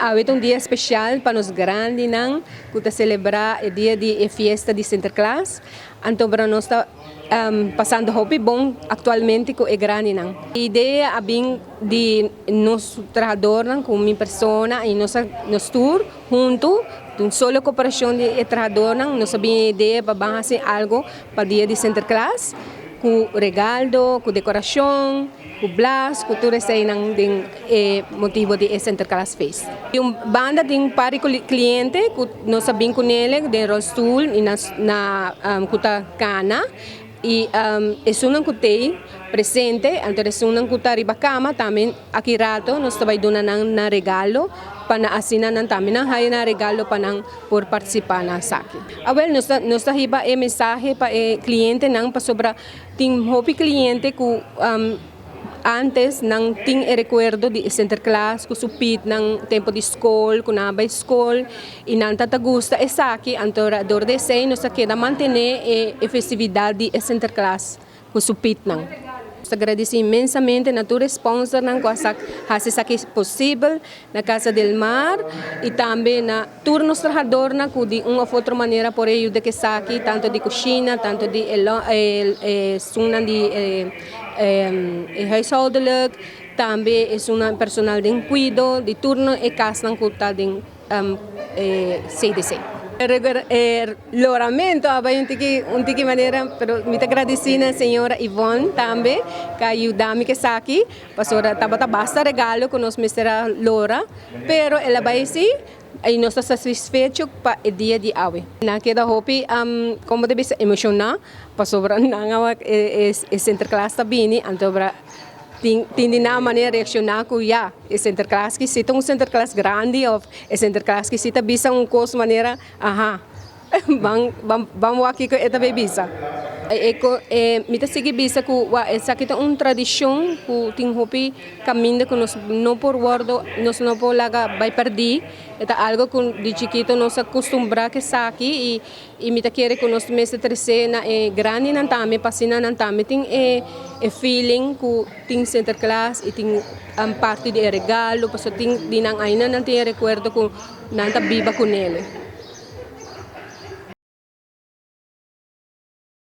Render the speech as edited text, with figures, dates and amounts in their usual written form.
Awit um dia especial para nós grandes nang kuta celebrar o dia de fiesta de Sinterklaas. Então para nós está passando hobby bom atualmente com o grande nang. A ideia é bem de nosso trabalhador nang com minha persona e nosso tour junto. Então, solo cooperação de trabalhador nang nós sabemos a ideia para fazer algo para o dia de Sinterklaas, com regalo, com decoração, com blast, com tudo isso aí nang ding motivo de Sinterklaas Fest. Yung banda ding pari cliente, nós sabemos com ele de Rostool e na kuta Cana. E sunang kutay presente, antes sunang kuta ribakama também aqui rato nós também dona na regalo para asina nan também nang hay na regalo para nang por participar na saki. Well, nós hiba e mensahe pa cliente nang pasobra ting hopi cliente ku antes nang ting recuerdo di Sinterklaas ku supit nang tempo di school ku nabay school e nang tatagusta saki antorador de sei nos queda mantener a festividade de Sinterklaas ku supit nang. Agradeço imensamente na tua sponsor nang ku hasi saki possível na Casa del Mar e também na turnos trabajador na ku di uma outra maneira por ayuda que saki tanto de cozinha tanto de sunan de huishoudelijk, também é uma personal de cuido, de turno e casa ng kuta de CDC. Loramento, abay un tiki maneira, pero me agradeci na senhora Yvonne também, que ajuda-me que aqui, pastora tabata basta regalo com nós mestra Lora, pero ela vai sim aí nós estamos satisfeitos para o dia de hoje. Na queda hopi, como deve ser emocionar, para sobrar nangawa Sinterklaas tabini, então para tindi na maneira reaccionar com ya Sinterklaas que se um Sinterklaas grande ou Sinterklaas que se tá bisa coisa maneira, aha, vamos aqui com esta bebisa. Mita sige bisa ku esa kita tradição ku ting hopi caminho que nós não por guardo nós não por laga vai perder é algo que de chiquito nós acostumbra que saki e mita querer que nós mestre terceira na grande nan tame pasina nan tame ting feeling ku ting Sinterklaas e ting parte de regalo paso ting dinang aina nan ting recuerdo ku nanta biba com ele.